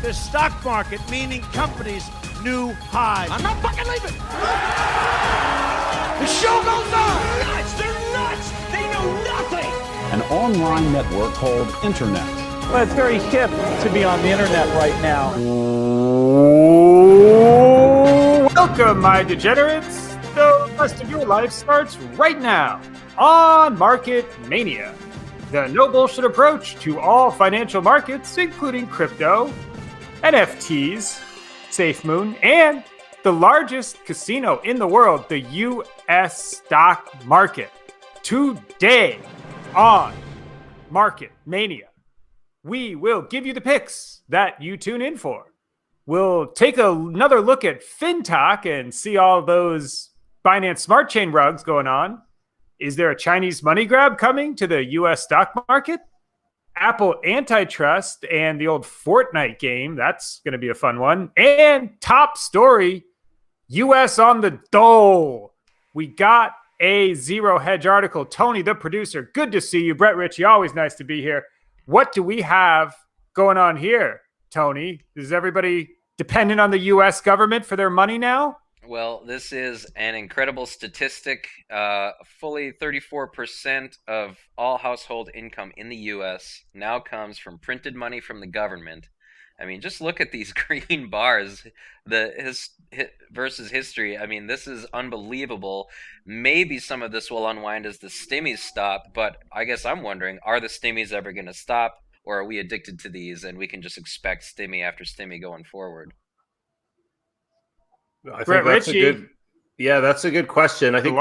the stock market, meaning companies, new highs. I'm not fucking leaving. The show goes on. Nuts! They're nuts! They know nothing! An online network called Internet. Well, it's very hip to be on the internet right now. Welcome, my degenerates. The rest of your life starts right now on Market Mania, the no bullshit approach to all financial markets, including crypto, NFTs, SafeMoon, and the largest casino in the world, the U.S. stock market. Today on Market Mania, we will give you the picks that you tune in for. We'll take another look at FinTalk and see all those Binance Smart Chain rugs going on. Is there a Chinese money grab coming to the U.S. stock market? Apple antitrust and the old Fortnite game. That's going to be a fun one. And top story, U.S. on the dole. We got a Zero Hedge article. Tony, the producer, good to see you. Brett Ritchie, always nice to be here. What do we have going on here, Tony? Is everybody dependent on the U.S. government for their money now? Well, this is an incredible statistic. Fully 34% of all household income in the U.S. now comes from printed money from the government. I mean, just look at these green bars, versus history. I mean, this is unbelievable. Maybe some of this will unwind as the stimmies stop, but I guess I'm wondering, are the stimmies ever going to stop, or are we addicted to these and we can just expect stimmy after stimmy going forward? I think that's a good question. I think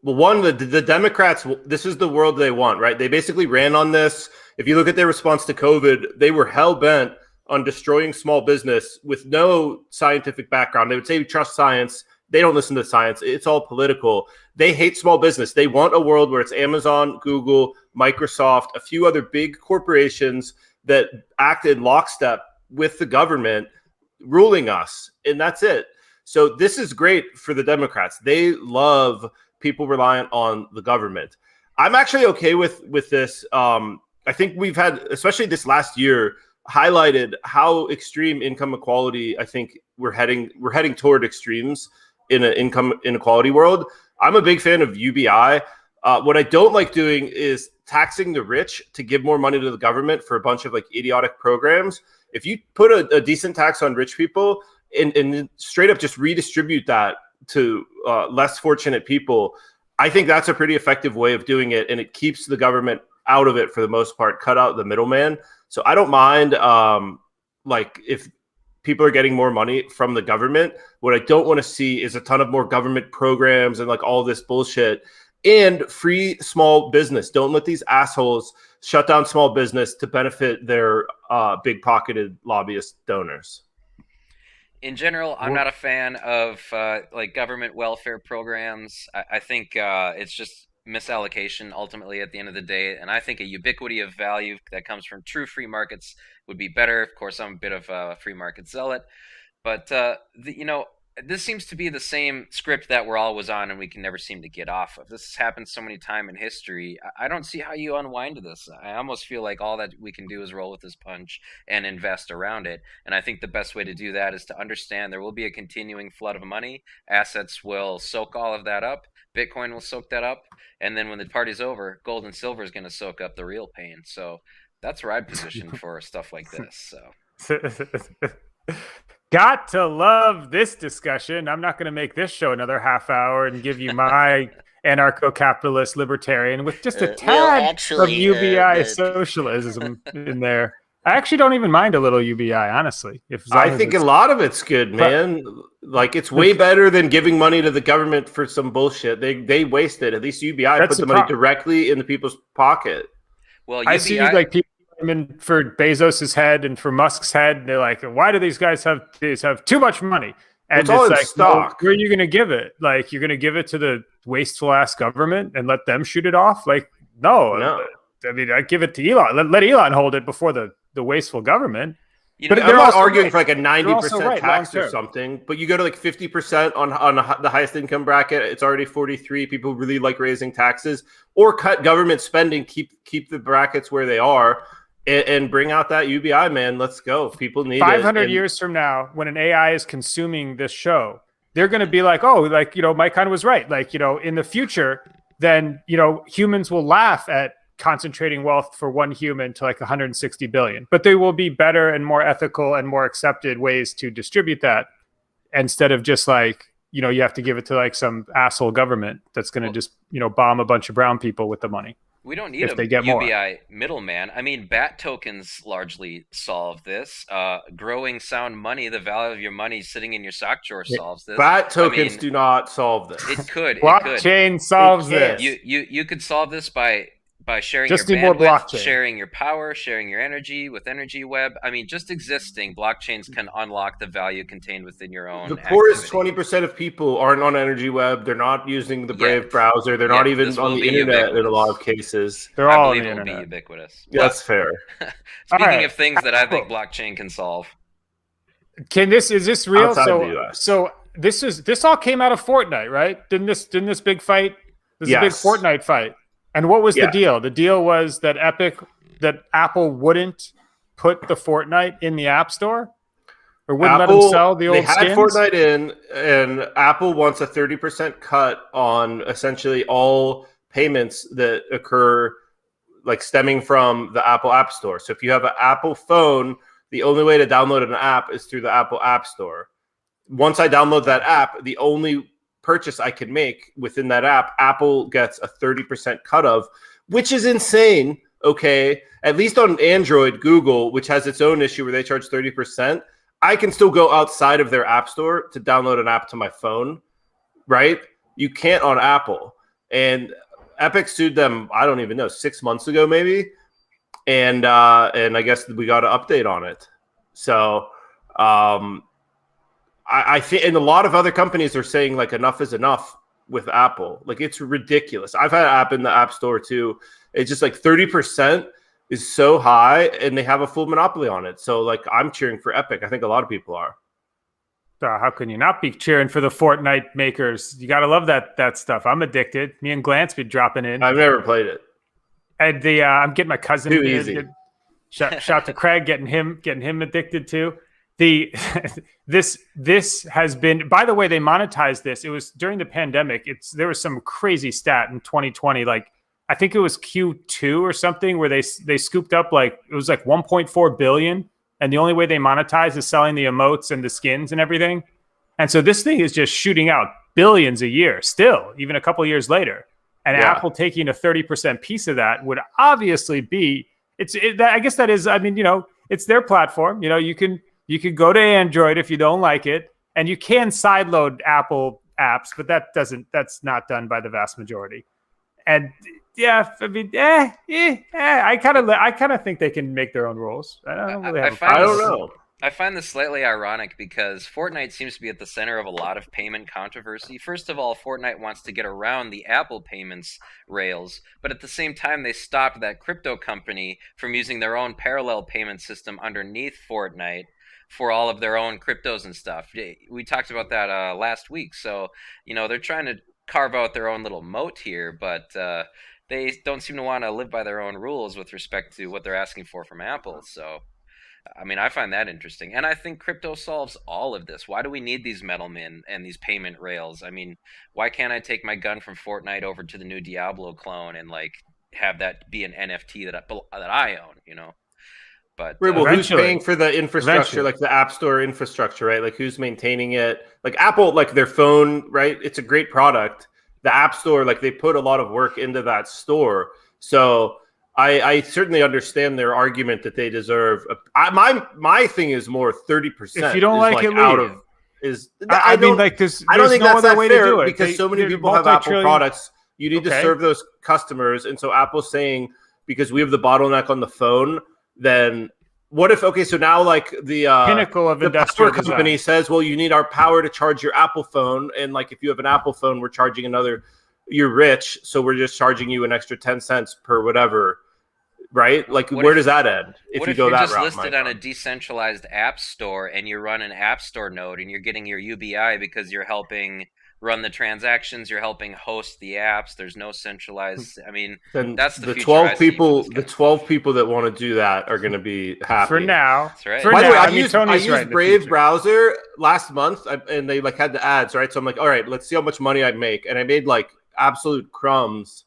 well, one, the Democrats, this is the world they want, right? They basically ran on this. If you look at their response to COVID, they were hell-bent on destroying small business with no scientific background. They would say we trust science. They don't listen to science. It's all political. They hate small business. They want a world where it's Amazon, Google, Microsoft, a few other big corporations that act in lockstep with the government ruling us, and that's it. So this is great for the Democrats. They love people reliant on the government. I'm actually okay with this. I think we've had, especially this last year, highlighted how extreme income equality. I think we're heading toward extremes in an income inequality world. I'm a big fan of UBI. What I don't like doing is taxing the rich to give more money to the government for a bunch of like idiotic programs. If you put a decent tax on rich people and straight up just redistribute that to less fortunate people, I think that's a pretty effective way of doing it. And it keeps the government out of it for the most part, cut out the middleman. So I don't mind like if people are getting more money from the government. What I don't want to see is a ton of more government programs and like all this bullshit. And free small business. Don't let these assholes shut down small business to benefit their big-pocketed lobbyist donors. In general, I'm not a fan of like government welfare programs. I think it's just misallocation ultimately at the end of the day. And I think a ubiquity of value that comes from true free markets would be better. Of course, I'm a bit of a free market zealot. But, this seems to be the same script that we're always on and we can never seem to get off of. This has happened so many times in history. I don't see how you unwind this. I almost feel like all that we can do is roll with this punch and invest around it. And I think the best way to do that is to understand there will be a continuing flood of money. Assets will soak all of that up. Bitcoin will soak that up. And then when the party's over, gold and silver is going to soak up the real pain. So that's where I'd position for stuff like this. So. Got to love this discussion. I'm not going to make this show another half hour and give you my anarcho-capitalist libertarian with just a tad of UBI socialism in there. I actually don't even mind a little UBI, honestly. I think a lot of it's good, man. Like it's way better than giving money to the government for some bullshit. They waste it. At least UBI puts the money directly into people's pocket. Well, UBI, I see like people for Bezos's head and for Musk's head. They're like, why do these guys have too much money? And it's all in like, stock. Where are you going to give it? Like, you're going to give it to the wasteful ass government and let them shoot it off? Like, no. I mean, I'd give it to Elon. Let Elon hold it before the wasteful government. But I'm not arguing for like a 90% tax or something, but you go to like 50% on the highest income bracket. It's already 43. People really like raising taxes, or cut government spending, keep the brackets where they are. and bring out that UBI, man. Let's go. People need 500 it. years from now, when an AI is consuming this show, they're going to be like, oh, like, Mike kind of was right. Like, in the future, then, humans will laugh at concentrating wealth for one human to like 160 billion, but there will be better and more ethical and more accepted ways to distribute that instead of just like, you have to give it to like some asshole government that's going to just, bomb a bunch of brown people with the money. We don't need a UBI more. middleman. I mean, BAT tokens largely solve this. Growing sound money, the value of your money sitting in your sock drawer solves this. BAT tokens do not solve this. It could. Blockchain solves this. You could solve this by sharing just your bandwidth, sharing your power, sharing your energy with Energy Web. I mean, just existing blockchains can unlock the value contained within your own. The poorest 20% of people aren't on Energy Web. They're not using the Brave browser. They're not even on the internet in a lot of cases. They're all on the internet. Will be ubiquitous. That's fair. Speaking of things that I think blockchain can solve, is this real? Outside so this all came out of Fortnite, right? Didn't this big fight? This is a big Fortnite fight. And what was the deal? The deal was that Apple wouldn't put the Fortnite in the App Store, or wouldn't let them sell the old skins. They had Fortnite in, and Apple wants a 30% cut on essentially all payments that occur, like stemming from the Apple App Store. So if you have an Apple phone, the only way to download an app is through the Apple App Store. Once I download that app, the only purchase I can make within that app, Apple gets a 30% cut of, which is insane. Okay, at least on Android, Google, which has its own issue where they charge 30%, I can still go outside of their app store to download an app to my phone, right? You can't on Apple. And Epic sued them, I don't even know, 6 months ago maybe, and I guess we got an update on it. So I think, and a lot of other companies are saying like enough is enough with Apple. Like, it's ridiculous. I've had an app in the App Store too. It's just like 30% is so high, and they have a full monopoly on it. So like, I'm cheering for Epic. I think a lot of people are. How can you not be cheering for the Fortnite makers? You gotta love that stuff. I'm addicted. Me and Glance be dropping in. I've never played it. And I'm getting my cousin. Too easy. Shout to Craig, getting him addicted too. This has been, by the way, they monetized this. It was during the pandemic. There was some crazy stat in 2020, like I think it was Q2 or something, where they scooped up like it was like 1.4 billion, and the only way they monetize is selling the emotes and the skins and everything. And so this thing is just shooting out billions a year still, even a couple years later. And Apple taking a 30% piece of that would obviously be I guess that is, I mean, it's their platform. You can go to Android if you don't like it, and you can sideload Apple apps, but that's not done by the vast majority. And I mean, I kind of think they can make their own rules. I don't know. I find this slightly ironic because Fortnite seems to be at the center of a lot of payment controversy. First of all, Fortnite wants to get around the Apple payments rails, but at the same time, they stopped that crypto company from using their own parallel payment system underneath Fortnite for all of their own cryptos and stuff. We talked about that last week. So, they're trying to carve out their own little moat here, but they don't seem to want to live by their own rules with respect to what they're asking for from Apple. So, I mean, I find that interesting. And I think crypto solves all of this. Why do we need these middlemen and these payment rails? I mean, why can't I take my gun from Fortnite over to the new Diablo clone and like have that be an NFT that I own, But well, who's paying for the infrastructure, like the App Store infrastructure, right? Like, who's maintaining it? Like Apple, like their phone, right? It's a great product. The App Store, like they put a lot of work into that store. So I certainly understand their argument that they deserve. My thing is more 30%. If you don't like it, out of is. I mean, like this. I don't think no that's other way fair to do it because so many people have Apple products. You need to serve those customers, and so Apple's saying because we have the bottleneck on the phone. Then what if, so now like the pinnacle of the industrial power company says, well, you need our power to charge your Apple phone. And like, if you have an Apple phone, we're charging you're rich. So we're just charging you an extra 10 cents per whatever right? Like, where does that end if you go you're that just route? listed on a decentralized app store and you run an app store node and you're getting your UBI because you're helping run the transactions, you're helping host the apps. There's no centralized. I mean, then that's the future 12 I see people. for The 12 people that want to do that are going to be happy For now. That's right. For By the now, way, I Tony's used right in the Brave future. browser last month, and they like had the ads, right? So I'm like, all right, let's see how much money I make, and I made like absolute crumbs,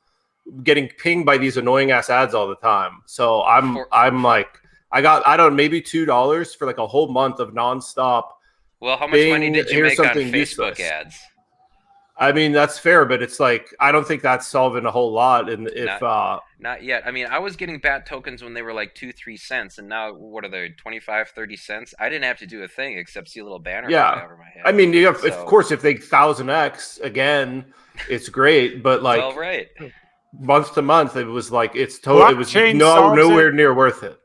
getting pinged by these annoying ass ads all the time. So I'm like, I got, I don't know, maybe $2 for like a whole month of nonstop. Well, how much money did you here's make on something Facebook useless. ads? I mean, that's fair, but it's like, I don't think that's solving a whole lot. And if Not yet. I mean, I was getting BAT tokens when they were like 2-3 cents, and now what are they, 25-30 cents? I didn't have to do a thing except see a little banner fly over my head. I mean, of course, if they 1000x again, it's great, but like, well, right. month to month, it was like it was nowhere near worth it.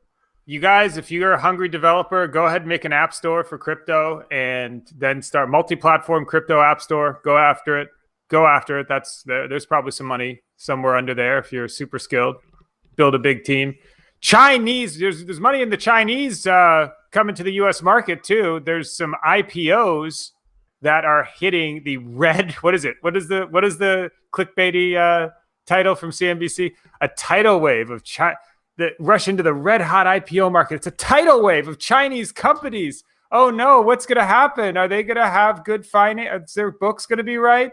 You guys, if you're a hungry developer, go ahead and make an app store for crypto and then start multi-platform crypto app store. Go after it. There's probably some money somewhere under there if you're super skilled. Build a big team. Chinese, there's money in the Chinese coming to the U.S. market too. There's some IPOs that are hitting the red. What is it? What is the clickbaity title from CNBC? A tidal wave of China. That rush into the red hot IPO market. It's a tidal wave of Chinese companies. Oh no, what's going to happen? Are they going to have good finance? Is their books going to be right?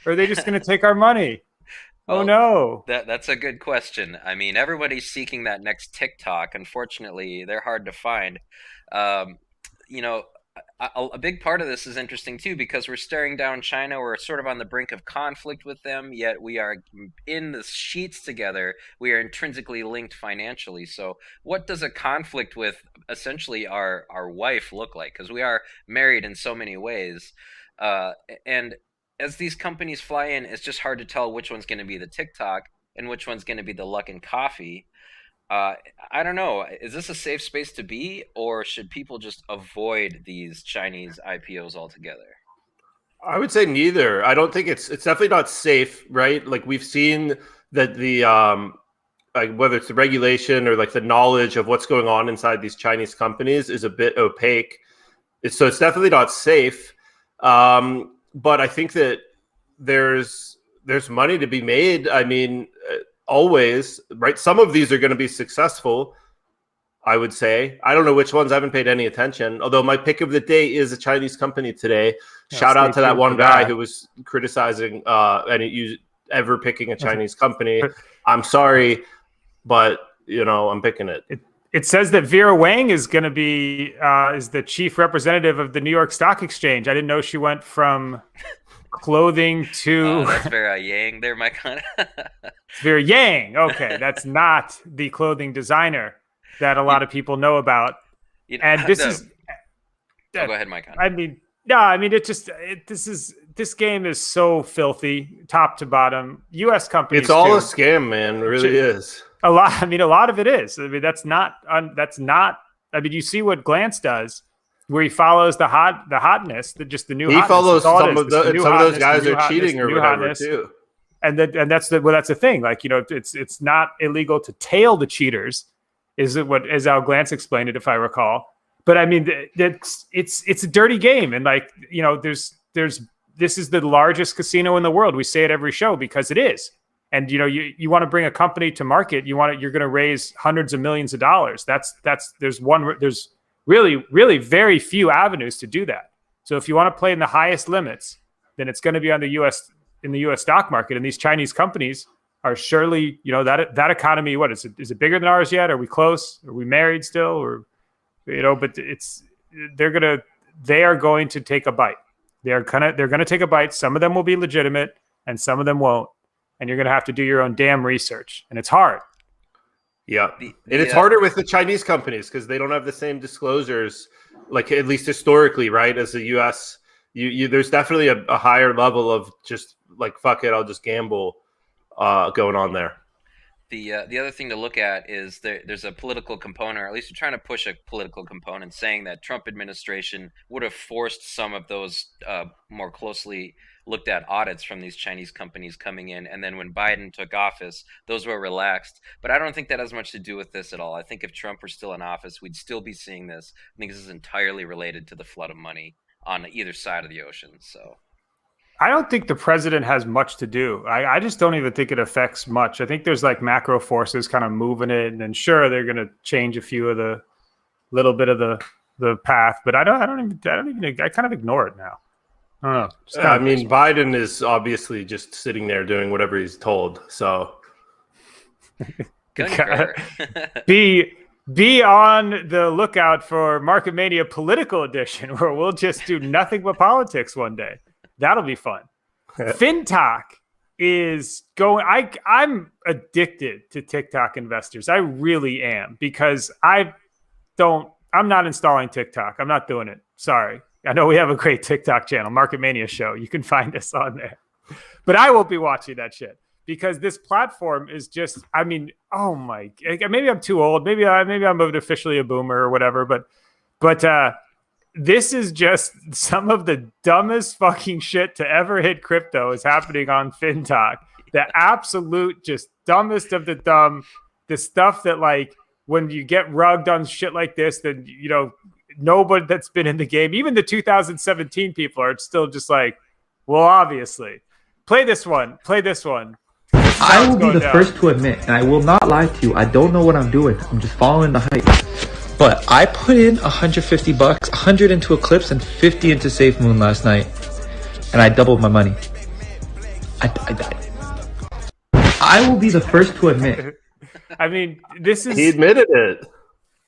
Or are they just going to take our money? Oh no. That's a good question. I mean, everybody's seeking that next TikTok. Unfortunately, they're hard to find. You know, a big part of this is interesting too because we're staring down China. We're sort of on the brink of conflict with them, yet we are in the sheets together. We are intrinsically linked financially. So what does a conflict with essentially our wife look like? Because we are married in so many ways. And as these companies fly in, it's just hard to tell which one's going to be the TikTok and which one's going to be the Luck and Coffee. I don't know. Is this a safe space to be, or should people just avoid these Chinese IPOs altogether? I would say neither. I don't think it's definitely not safe, right? Like we've seen that the like whether it's the regulation or like the knowledge of what's going on inside these Chinese companies is a bit opaque. So it's definitely not safe. But I think that there's money to be made. I mean, always, right? Some of these are going to be successful, I would say. I don't know which ones. I haven't paid any attention. Although my pick of the day is a Chinese company today. Shout out to that one guy who was criticizing ever picking a Chinese company. I'm sorry, but I'm picking it. It says that Vera Wang is going to be is the chief representative of the New York Stock Exchange. I didn't know she went from clothing to that's Vera Yang there, my kind of Vera Yang. Okay, that's not the clothing designer that a lot of people know about. And this is go ahead, Mike. I mean, this game is so filthy, top to bottom. U.S. companies. It's all a scam, man. It really is. A lot of it is. I mean, that's not. I mean, you see what Glance does, where he follows the hotness, just the new. He hotness. follows some of those guys are cheating or whatever too. And that's the thing. Like it's not illegal to tail the cheaters, is it? What as Al Glance explained it, if I recall. But I mean, it's a dirty game, and this is the largest casino in the world. We say it every show because it is. And you want to bring a company to market, you're going to raise hundreds of millions of dollars. There's really, really very few avenues to do that. So if you want to play in the highest limits, then it's going to be on the U.S. stock market. And these Chinese companies are surely, that economy. What is it? Is it bigger than ours yet? Are we close? Are we married still? Or but they are going to take a bite. They're going to take a bite. Some of them will be legitimate, and some of them won't. And you're going to have to do your own damn research. And it's hard. Yeah. And it's harder with the Chinese companies because they don't have the same disclosures, like at least historically, right? As the U.S., there's definitely a higher level of just like, fuck it, I'll just gamble going on there. The other thing to look at is there's a political component, or at least they're trying to push a political component, saying that Trump administration would have forced some of those more closely looked at audits from these Chinese companies coming in, and then when Biden took office, those were relaxed. But I don't think that has much to do with this at all. I think if Trump were still in office, we'd still be seeing this. I think this is entirely related to the flood of money on either side of the ocean. So I don't think the president has much to do. I just don't even think it affects much. I think there's like macro forces kind of moving it, and then sure they're going to change a few of the little bit of the path, but I kind of ignore it now. I don't know. I mean, Biden is obviously just sitting there doing whatever he's told. So be on the lookout for Market Mania Political Edition, where we'll just do nothing but politics one day. That'll be fun. FinTok is going. I'm addicted to TikTok investors. I really am, because I'm not installing TikTok. I'm not doing it. Sorry. I know we have a great TikTok channel, Market Mania Show. You can find us on there. But I won't be watching that shit, because this platform is just, I mean, oh my, maybe I'm too old. Maybe I'm officially a boomer or whatever, but this is just some of the dumbest fucking shit to ever hit crypto is happening on FinTok. The absolute just dumbest of the dumb, the stuff that, like, when you get rugged on shit like this, then, you know, nobody that's been in the game, even the 2017 people, are still just like, well, obviously. Play this one. I will be the first to admit, and I will not lie to you, I don't know what I'm doing. I'm just following the hype. But I put in $150, 100 into Eclipse and 50 into SafeMoon last night, and I doubled my money. I will be the first to admit. I mean, this is... He admitted it.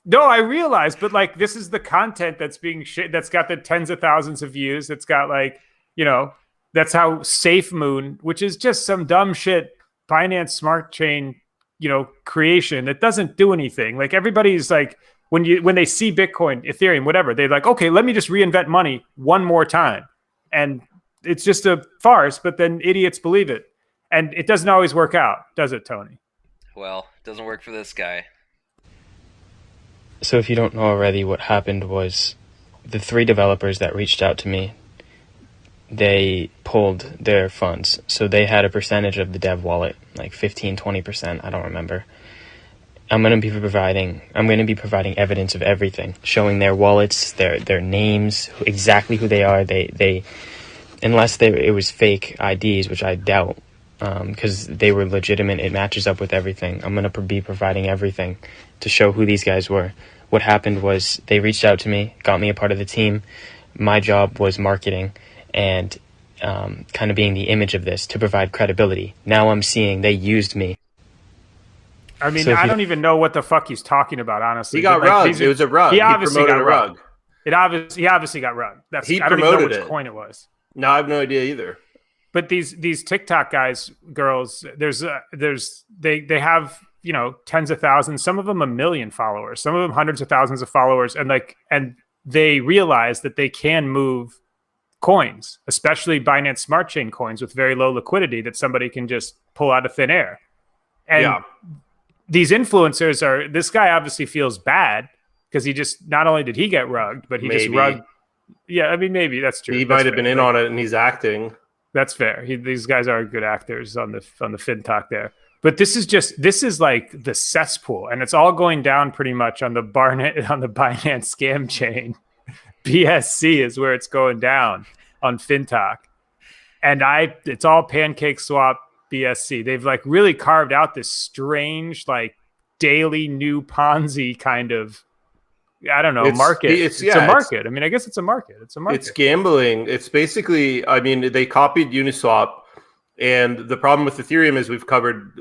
No, I realize, but like, this is the content that's being that's got the tens of thousands of views. That's got, like, you know, that's how SafeMoon, which is just some dumb shit, Binance Smart Chain, you know, creation that doesn't do anything. Like, everybody's like, when they see Bitcoin, Ethereum, whatever, they're like, okay, let me just reinvent money one more time. And it's just a farce, but then idiots believe it. And it doesn't always work out, does it, Tony? Well, it doesn't work for this guy. So if you don't know already, what happened was the 3 developers that reached out to me, they pulled their funds. So they had a percentage of the dev wallet, like 15, 20%, I don't remember. I'm going to be providing evidence of everything, showing their wallets, their names, exactly who they are. They unless it was fake IDs, which I doubt, because they were legitimate. It matches up with everything. I'm going to be providing everything to show who these guys were. What happened was they reached out to me, got me a part of the team. My job was marketing and kind of being the image of this to provide credibility. Now I'm seeing they used me. I mean, I don't even know what the fuck he's talking about, honestly. He got rugged. It was a rug. He obviously got a rug. He obviously got rugged. He I don't even know promoted which coin it was. No, I have no idea either. But these TikTok guys, girls, they have, you know, tens of thousands, some of them 1 million followers, some of them hundreds of thousands of followers, and they realize that they can move coins, especially Binance Smart Chain coins with very low liquidity that somebody can just pull out of thin air. And these influencers this guy obviously feels bad because he just, not only did he get rugged, but he just rugged. Yeah, I mean, maybe that's true. He might have been in on it and he's acting. That's fair. These guys are good actors on the FinTok there. But this is like the cesspool, and it's all going down pretty much on the Binance scam chain. BSC is where it's going down on FinTok. And it's all Pancake Swap BSC. They've like really carved out this strange, like, daily new Ponzi kind of, I don't know, market. It's a market. I mean, I guess it's a market. It's a market. It's gambling. It's basically, I mean, they copied Uniswap. And the problem with Ethereum, as we've covered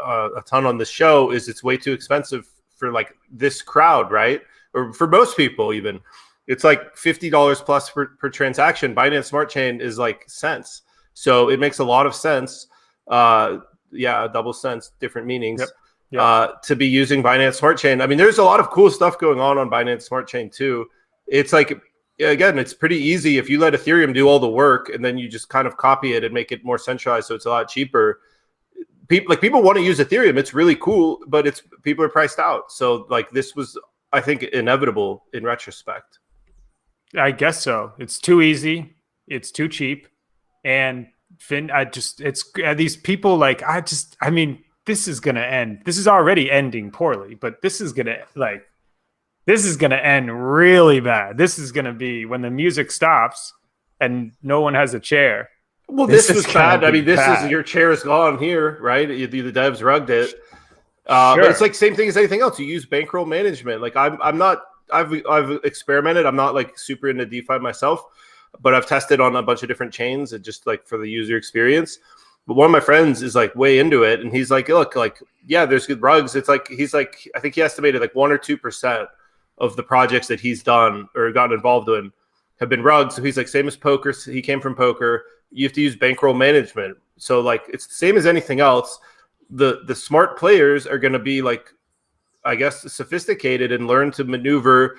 a ton on this show, is it's way too expensive for like this crowd, right? Or for most people even. It's like $50 plus per transaction. Binance Smart Chain is like cents. So it makes a lot of sense. Double cents, different meanings. Yep. To be using Binance Smart Chain. I mean, there's a lot of cool stuff going on Binance Smart Chain too. It's like, again, it's pretty easy if you let Ethereum do all the work and then you just kind of copy it and make it more centralized so it's a lot cheaper. people want to use Ethereum. It's really cool, but people are priced out. So like this was, I think, inevitable in retrospect. I guess so. It's too easy. It's too cheap. And these people like, I mean, this is going to end. This is already ending poorly, but this is going to end really bad. This is going to be when the music stops and no one has a chair. Well, this was bad. I mean, is your chair is gone here, right? The devs rugged it. Sure. But it's like same thing as anything else. You use bankroll management. Like I've experimented. I'm not like super into DeFi myself, but I've tested on a bunch of different chains and just like for the user experience. But one of my friends is like way into it, and he's like, look, like, yeah, there's good rugs. It's like I think he estimated like 1 or 2% of the projects that he's done or gotten involved in have been rugs. So he's like, same as poker. He came from poker. You have to use bankroll management. So like it's the same as anything else. The smart players are going to be like, I guess, sophisticated and learn to maneuver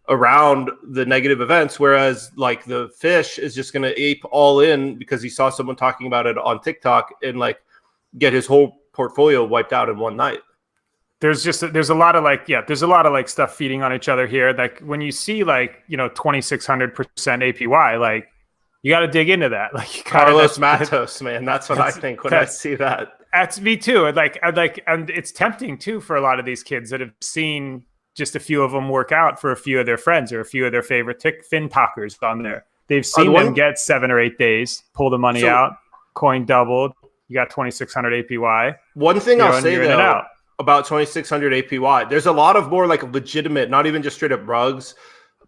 around the negative events, whereas like the fish is just going to ape all in because he saw someone talking about it on TikTok and like get his whole portfolio wiped out in one night. There's a lot of like stuff feeding on each other here. Like when you see like, 2,600% APY, like you got to dig into that. Like Carlos Matos, man, that's what I think when I see that. That's me too. And it's tempting too for a lot of these kids that have seen just a few of them work out for a few of their friends or a few of their favorite fin talkers on there. They've seen them get 7 or 8 days, pull the money out, coin doubled. You got 2,600 APY. One thing I'll say though about 2,600 APY, there's a lot of more like legitimate, not even just straight up rugs,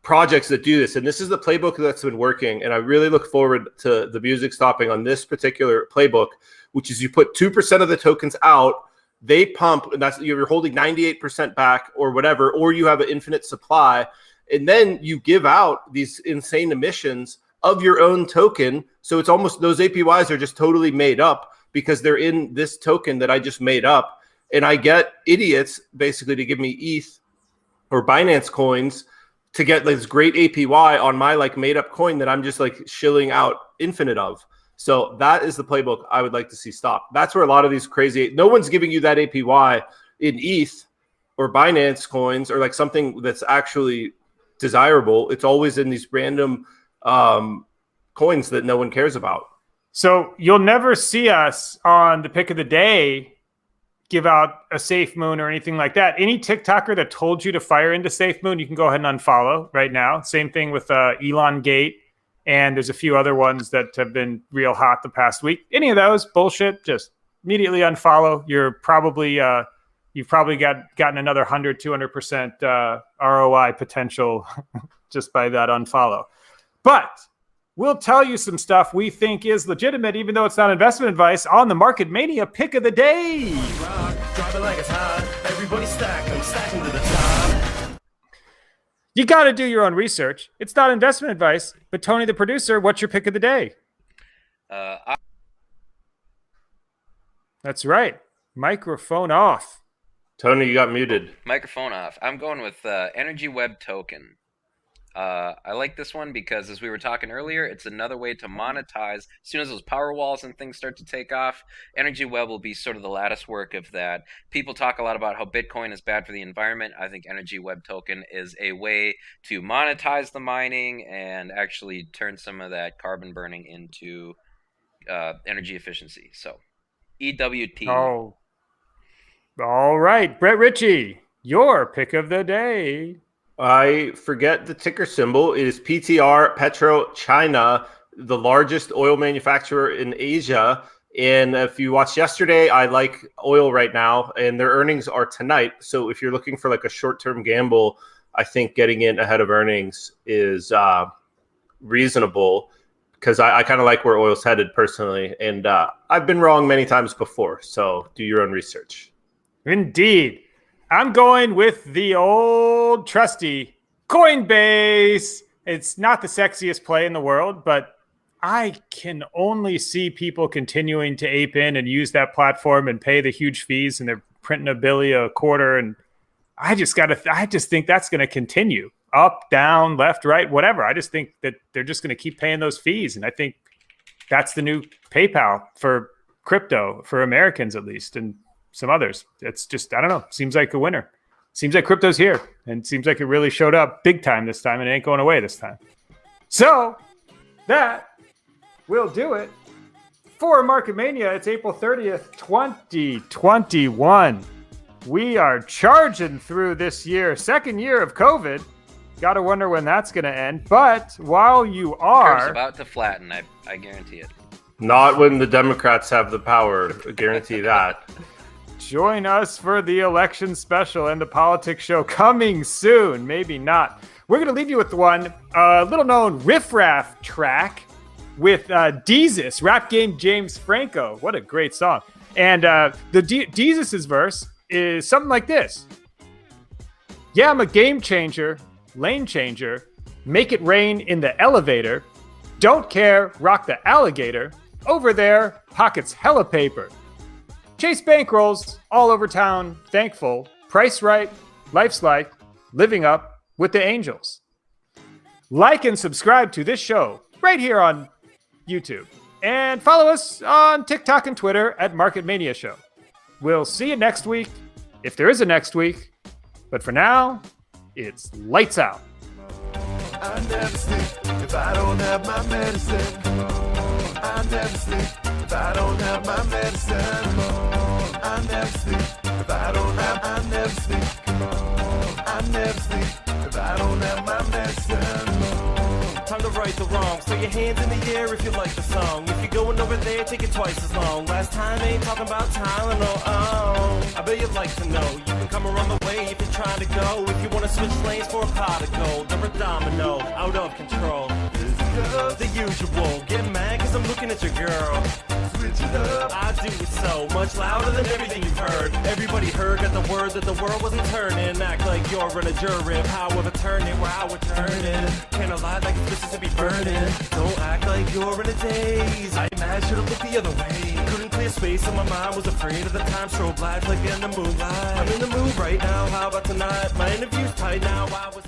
projects that do this. And this is the playbook that's been working. And I really look forward to the music stopping on this particular playbook, which is you put 2% of the tokens out, they pump, and that's you're holding 98% back or whatever, or you have an infinite supply. And then you give out these insane emissions of your own token. So it's almost those APYs are just totally made up because they're in this token that I just made up. And I get idiots basically to give me ETH or Binance coins to get this great APY on my like made up coin that I'm just like shilling out infinite of. So that is the playbook I would like to see stop. That's where a lot of these crazy, no one's giving you that APY in ETH or Binance coins or like something that's actually desirable. It's always in these random coins that no one cares about. So you'll never see us on the pick of the day give out a Safe Moon or anything like that. Any TikToker that told you to fire into Safe Moon, you can go ahead and unfollow right now. Same thing with Elon Gate. And there's a few other ones that have been real hot the past week. Any of those, bullshit, just immediately unfollow. You're probably, you've probably gotten another 100, 200% ROI potential just by that unfollow. But we'll tell you some stuff we think is legitimate, even though it's not investment advice, on the Market Mania pick of the day. You got to do your own research. It's not investment advice. But Tony, the producer, what's your pick of the day? That's right. Microphone off. Tony, you got muted. Microphone off. I'm going with Energy Web Token. I like this one because, as we were talking earlier, it's another way to monetize. As soon as those power walls and things start to take off, Energy Web will be sort of the lattice work of that. People talk a lot about how Bitcoin is bad for the environment. I think Energy Web Token is a way to monetize the mining and actually turn some of that carbon burning into energy efficiency. So, EWT. Oh, all right. Brett Ritchie, your pick of the day. I forget the ticker symbol. It is PTR, Petro China, the largest oil manufacturer in Asia. And if you watched yesterday, I like oil right now, and their earnings are tonight. So if you're looking for like a short-term gamble, I think getting in ahead of earnings is reasonable because I kind of like where oil's headed personally. And I've been wrong many times before. So do your own research. Indeed. I'm going with the old trusty Coinbase. It's not the sexiest play in the world, but I can only see people continuing to ape in and use that platform and pay the huge fees, and they're printing $1 billion a quarter. And I just think that's going to continue up, down, left, right, whatever. I just think that they're just going to keep paying those fees. And I think that's the new PayPal for crypto for Americans, at least, and some others. It's just, I don't know, seems like a winner. Seems like crypto's here, and seems like it really showed up big time this time, and it ain't going away this time. So that will do it for Market Mania. It's April 30th, 2021. We are charging through this year, second year of COVID. Gotta wonder when that's gonna end. But while you are... Curve's about to flatten, I guarantee it. Not when the Democrats have the power. I guarantee that. Join us for the election special and the politics show coming soon. Maybe not. We're going to leave you with one little known riff-raff track with Deezus, rap game James Franco. What a great song. And the Deezus' verse is something like this. Yeah, I'm a game changer, lane changer. Make it rain in the elevator. Don't care, rock the alligator. Over there, pockets hella paper. Chase bankrolls all over town, thankful. Price right, life's like living up with the angels. Like and subscribe to this show right here on YouTube. And follow us on TikTok and Twitter at Market Mania Show. We'll see you next week, if there is a next week. But for now, it's lights out. I never sleep if I don't have my medicine. I never sleep if I don't have my medicine. I never sleep if I don't have. I never sleep. I never sleep if I don't have my medicine. Time to right the wrong. So your hands in the air if you like the song. If you're going over there, take it twice as long. Last time ain't talking about Tylenol. Oh, I bet you'd like to know. You can come around the way if you're trying to go. If you want to switch lanes for a pot of gold, or a domino, out of control. The usual. Get mad cause I'm looking at your girl. Switch it up. I do it so much louder than everything you've heard. Everybody heard, got the word that the world wasn't turning. Act like you're in a jury. However, turn it where I would turn it. Can't lie like it's Mississippi burning. Don't act like you're in a daze. I mad should've looked the other way. Couldn't clear space in my mind. Was afraid of the time. Strobe lights like in the moonlight. I'm in the mood right now. How about tonight? My interview's tight now. I was